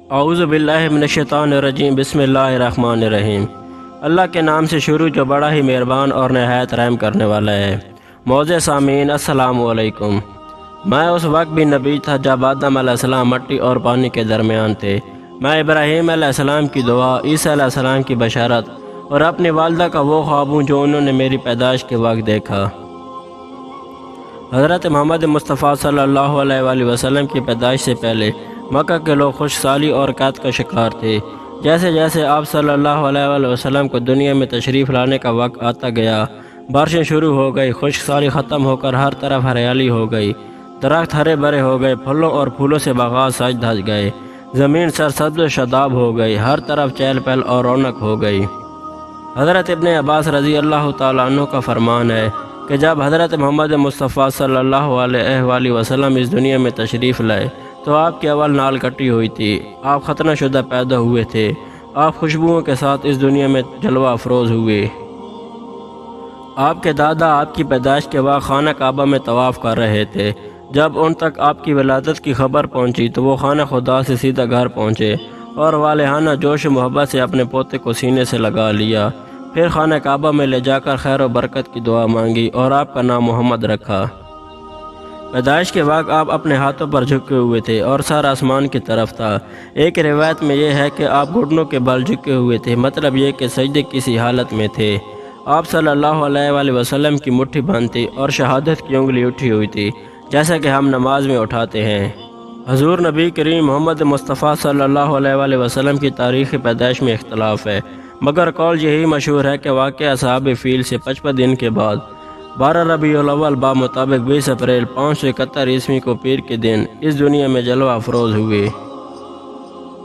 اعوذ باللہ من الشیطان الرجیم، بسم اللہ الرحمن الرحیم۔ اللہ کے نام سے شروع جو بڑا ہی مہربان اور نہایت رحم کرنے والا ہے۔ معزز سامعین، السلام علیکم۔ میں اس وقت بھی نبی تھا جب آدم علیہ السلام مٹی اور پانی کے درمیان تھے۔ میں ابراہیم علیہ السلام کی دعا، عیسیٰ علیہ السلام کی بشارت اور اپنی والدہ کا وہ خواب ہوں جو انہوں نے میری پیدائش کے وقت دیکھا۔ حضرت محمد مصطفیٰ صلی اللہ علیہ وآلہ وسلم کی پیدائش سے پہلے مکہ کے لوگ خشک اور قحط کا شکار تھے۔ جیسے جیسے آپ صلی اللہ علیہ وآلہ وسلم کو دنیا میں تشریف لانے کا وقت آتا گیا، بارشیں شروع ہو گئی، خشک سالی ختم ہو کر ہر طرف ہریالی ہو گئی، درخت ہرے بھرے ہو گئے، پھلوں اور پھولوں سے باغات سج دھج گئے، زمین سرسبز و شاداب ہو گئی، ہر طرف چہل پہل اور رونق ہو گئی۔ حضرت ابن عباس رضی اللہ تعالیٰ عنہ کا فرمان ہے کہ جب حضرت محمد مصطفیٰ صلی اللہ علیہ وآلہ وسلم اس دنیا میں تشریف لائے تو آپ کی اول نال کٹی ہوئی تھی، آپ ختنہ شدہ پیدا ہوئے تھے، آپ خوشبوؤں کے ساتھ اس دنیا میں جلوہ افروز ہوئے۔ آپ کے دادا آپ کی پیدائش کے وقت خانہ کعبہ میں طواف کر رہے تھے۔ جب ان تک آپ کی ولادت کی خبر پہنچی تو وہ خانہ خدا سے سیدھا گھر پہنچے اور والہانہ جوش و محبت سے اپنے پوتے کو سینے سے لگا لیا، پھر خانہ کعبہ میں لے جا کر خیر و برکت کی دعا مانگی اور آپ کا نام محمد رکھا۔ پیدائش کے وقت آپ اپنے ہاتھوں پر جھکے ہوئے تھے اور سر آسمان کی طرف تھا۔ ایک روایت میں یہ ہے کہ آپ گھٹنوں کے بل جھکے ہوئے تھے، مطلب یہ کہ سجدے کسی حالت میں تھے۔ آپ صلی اللہ علیہ وآلہ وسلم کی مٹھی بند تھی اور شہادت کی انگلی اٹھی ہوئی تھی، جیسا کہ ہم نماز میں اٹھاتے ہیں۔ حضور نبی کریم محمد مصطفیٰ صلی اللہ علیہ وآلہ وسلم کی تاریخ پیدائش میں اختلاف ہے، مگر قول یہی مشہور ہے کہ واقعہ اصحاب فیل سے 55 دن کے بعد 12 ربیع الاول بمطابق 20 اپریل 571 عیسوی کو پیر کے دن اس دنیا میں جلوہ افروز ہوئے۔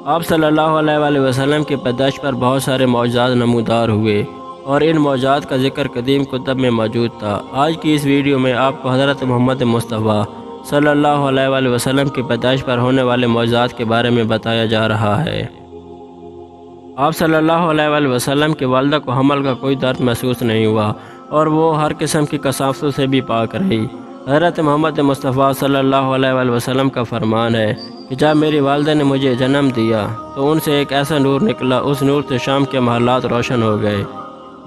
آپ صلی اللہ علیہ وآلہ وسلم کی پیدائش پر بہت سارے معجزات نمودار ہوئے اور ان معجزات کا ذکر قدیم کتب میں موجود تھا۔ آج کی اس ویڈیو میں آپ کو حضرت محمد مصطفیٰ صلی اللہ علیہ وآلہ وسلم کی پیدائش پر ہونے والے معجزات کے بارے میں بتایا جا رہا ہے۔ آپ صلی اللہ علیہ وآلہ وسلم کی والدہ کو حمل کا کوئی درد محسوس نہیں ہوا اور وہ ہر قسم کی کثافتوں سے بھی پاک رہی۔ حضرت محمد مصطفیٰ صلی اللہ علیہ وآلہ وسلم کا فرمان ہے کہ جب میری والدہ نے مجھے جنم دیا تو ان سے ایک ایسا نور نکلا، اس نور سے شام کے محلات روشن ہو گئے۔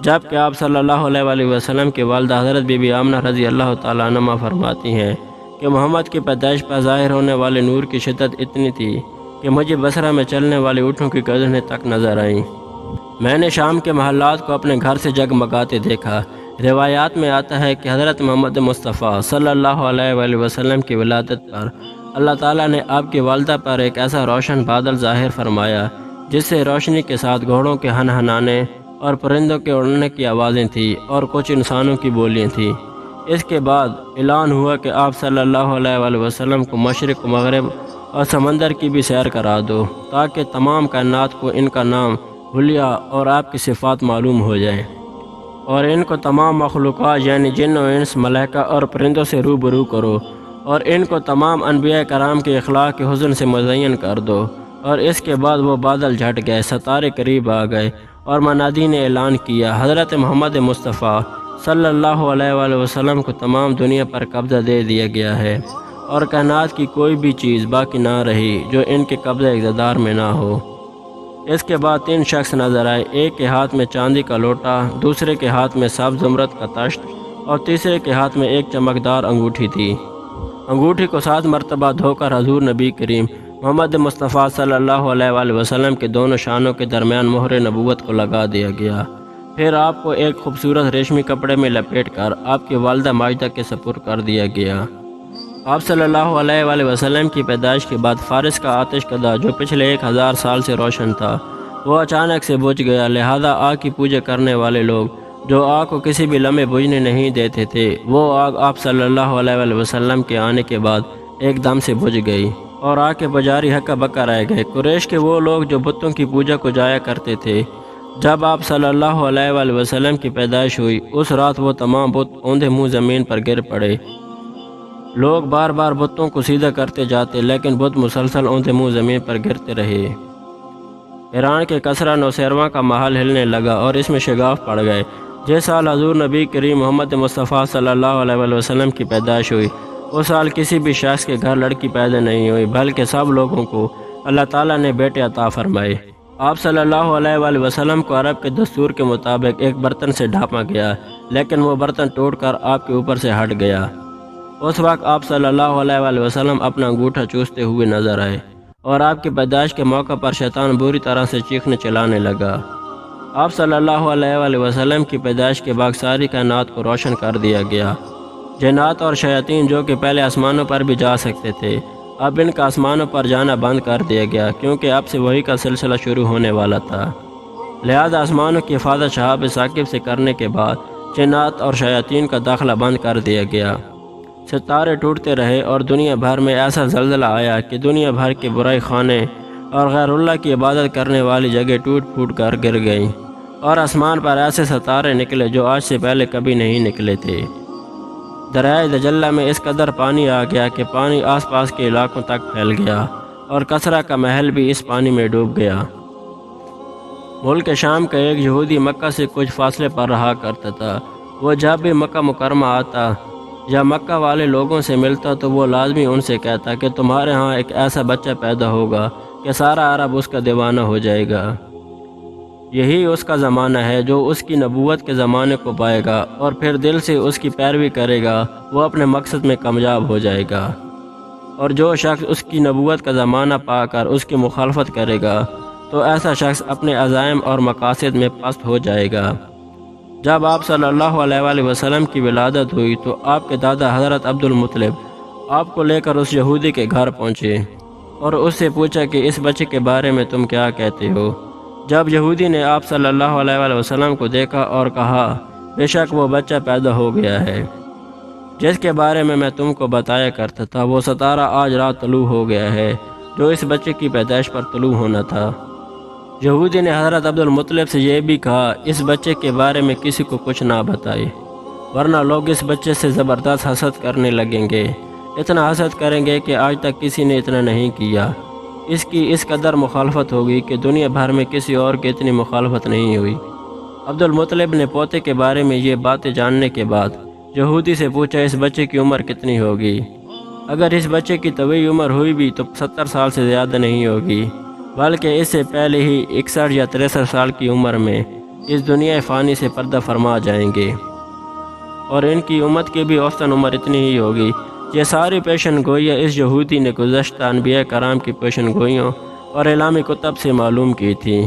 جبکہ آپ صلی اللہ علیہ وآلہ وسلم کی والدہ حضرت بی بی آمنہ رضی اللہ تعالیٰ عنہا فرماتی ہیں کہ محمد کی پیدائش پر ظاہر ہونے والے نور کی شدت اتنی تھی کہ مجھے بصرہ میں چلنے والی اونٹوں کی گردنیں تک نظر آئیں۔ میں نے شام کے محلات کو اپنے گھر سے جگمگاتے دیکھا۔ روایات میں آتا ہے کہ حضرت محمد مصطفیٰ صلی اللہ علیہ وآلہ وسلم کی ولادت پر اللہ تعالیٰ نے آپ کی والدہ پر ایک ایسا روشن بادل ظاہر فرمایا جس سے روشنی کے ساتھ گھوڑوں کے ہنہنانے اور پرندوں کے اڑنے کی آوازیں تھیں اور کچھ انسانوں کی بولیاں تھیں۔ اس کے بعد اعلان ہوا کہ آپ صلی اللہ علیہ وآلہ وسلم کو مشرق و مغرب اور سمندر کی بھی سیر کرا دو تاکہ تمام کائنات کو ان کا نام، حلیہ اور آپ کی صفات معلوم ہو جائے، اور ان کو تمام مخلوقات یعنی جن و انس، ملائکہ اور پرندوں سے روبرو کرو، اور ان کو تمام انبیاء کرام کے اخلاق کے حسن سے مزین کر دو۔ اور اس کے بعد وہ بادل جھٹ گئے، ستارے قریب آ گئے اور منادی نے اعلان کیا، حضرت محمد مصطفیٰ صلی اللہ علیہ وآلہ وسلم کو تمام دنیا پر قبضہ دے دیا گیا ہے اور کائنات کی کوئی بھی چیز باقی نہ رہی جو ان کے قبضہ اقتدار میں نہ ہو۔ اس کے بعد 3 شخص نظر آئے، ایک کے ہاتھ میں چاندی کا لوٹا، دوسرے کے ہاتھ میں سبز زمرد کا تشت اور تیسرے کے ہاتھ میں ایک چمکدار انگوٹھی تھی۔ انگوٹھی کو 7 مرتبہ دھو کر حضور نبی کریم محمد مصطفیٰ صلی اللہ علیہ وآلہ وسلم کے دونوں شانوں کے درمیان مہر نبوت کو لگا دیا گیا۔ پھر آپ کو ایک خوبصورت ریشمی کپڑے میں لپیٹ کر آپ کی والدہ ماجدہ کے سپرد کر دیا گیا۔ آپ صلی اللہ علیہ وآلہ وسلم کی پیدائش کے بعد فارس کا آتش کدہ جو پچھلے 1000 سال سے روشن تھا وہ اچانک سے بجھ گیا، لہذا آگ کی پوجا کرنے والے لوگ جو آگ کو کسی بھی لمحے بجھنے نہیں دیتے تھے، وہ آگ آپ صلی اللہ علیہ وآلہ وسلم کے آنے کے بعد ایک دم سے بجھ گئی اور آگ کے پجاری ہکا بکا رہ گئے۔ قریش کے وہ لوگ جو بتوں کی پوجا کو جایا کرتے تھے، جب آپ صلی اللہ علیہ وآلہ وسلم کی پیدائش ہوئی اس رات وہ تمام بت اوندھے منہ زمین پر گر پڑے۔ لوگ بار بار بتوں کو سیدھا کرتے جاتے لیکن بت مسلسل اوندھے منہ زمین پر گرتے رہے۔ ایران کے کسرا نوشیروان کا محل ہلنے لگا اور اس میں شگاف پڑ گئے۔ جس سال حضور نبی کریم محمد مصطفیٰ صلی اللہ علیہ وآلہ وسلم کی پیدائش ہوئی اس سال کسی بھی شخص کے گھر لڑکی پیدا نہیں ہوئی، بلکہ سب لوگوں کو اللہ تعالیٰ نے بیٹے عطا فرمائے۔ آپ صلی اللہ علیہ وآلہ وسلم کو عرب کے دستور کے مطابق ایک برتن سے ڈھانپا گیا، لیکن وہ برتن ٹوٹ کر آپ کے اوپر سے ہٹ گیا۔ اس وقت آپ صلی اللہ علیہ وآلہ وسلم اپنا انگوٹھا چوستے ہوئے نظر آئے، اور آپ کی پیدائش کے موقع پر شیطان بری طرح سے چیخنے چلانے لگا۔ آپ صلی اللہ علیہ وآلہ وسلم کی پیدائش کے بعد ساری کائنات کو روشن کر دیا گیا۔ جنات اور شیاطین جو کہ پہلے آسمانوں پر بھی جا سکتے تھے، اب ان کا آسمانوں پر جانا بند کر دیا گیا، کیونکہ اب سے وحی کا سلسلہ شروع ہونے والا تھا۔ لہذا آسمانوں کی حفاظت شہاب ثاقب سے کرنے کے بعد جنات اور شیاطین کا داخلہ بند کر دیا گیا۔ ستارے ٹوٹتے رہے اور دنیا بھر میں ایسا زلزلہ آیا کہ دنیا بھر کے برائی خانے اور غیر اللہ کی عبادت کرنے والی جگہ ٹوٹ پھوٹ کر گر گئیں، اور آسمان پر ایسے ستارے نکلے جو آج سے پہلے کبھی نہیں نکلے تھے۔ دریائے دجلہ میں اس قدر پانی آ گیا کہ پانی آس پاس کے علاقوں تک پھیل گیا، اور کسرا کا محل بھی اس پانی میں ڈوب گیا۔ ملک شام کا ایک یہودی مکہ سے کچھ فاصلے پر رہا کرتا تھا۔ وہ جب بھی مکہ مکرمہ آتا یا مکہ والے لوگوں سے ملتا تو وہ لازمی ان سے کہتا کہ تمہارے ہاں ایک ایسا بچہ پیدا ہوگا کہ سارا عرب اس کا دیوانہ ہو جائے گا۔ یہی اس کا زمانہ ہے جو اس کی نبوت کے زمانے کو پائے گا، اور پھر دل سے اس کی پیروی کرے گا، وہ اپنے مقصد میں کامیاب ہو جائے گا۔ اور جو شخص اس کی نبوت کا زمانہ پا کر اس کی مخالفت کرے گا تو ایسا شخص اپنے عزائم اور مقاصد میں پست ہو جائے گا۔ جب آپ صلی اللہ علیہ وآلہ وسلم کی ولادت ہوئی تو آپ کے دادا حضرت عبد المطلب آپ کو لے کر اس یہودی کے گھر پہنچے اور اس سے پوچھا کہ اس بچے کے بارے میں تم کیا کہتے ہو؟ جب یہودی نے آپ صلی اللہ علیہ وآلہ وسلم کو دیکھا اور کہا، بے شک وہ بچہ پیدا ہو گیا ہے جس کے بارے میں تم کو بتایا کرتا تھا، وہ ستارہ آج رات طلوع ہو گیا ہے جو اس بچے کی پیدائش پر طلوع ہونا تھا۔ یہودی نے حضرت عبد المطلب سے یہ بھی کہا، اس بچے کے بارے میں کسی کو کچھ نہ بتائے، ورنہ لوگ اس بچے سے زبردست حسد کرنے لگیں گے، اتنا حسد کریں گے کہ آج تک کسی نے اتنا نہیں کیا۔ اس کی اس قدر مخالفت ہوگی کہ دنیا بھر میں کسی اور کی اتنی مخالفت نہیں ہوئی۔ عبد المطلب نے پوتے کے بارے میں یہ باتیں جاننے کے بعد یہودی سے پوچھا، اس بچے کی عمر کتنی ہوگی؟ اگر اس بچے کی طویل عمر ہوئی بھی تو 70 سال سے زیادہ نہیں ہوگی، بلکہ اس سے پہلے ہی 61 یا 63 سال کی عمر میں اس دنیا فانی سے پردہ فرما جائیں گے، اور ان کی امت کی بھی اوسطاً عمر اتنی ہی ہوگی۔ یہ ساری پیشن گوئیاں اس یہودی نے گزشتہ انبیاء کرام کی پیشن گوئیوں اور اعلامی کتب سے معلوم کی تھیں۔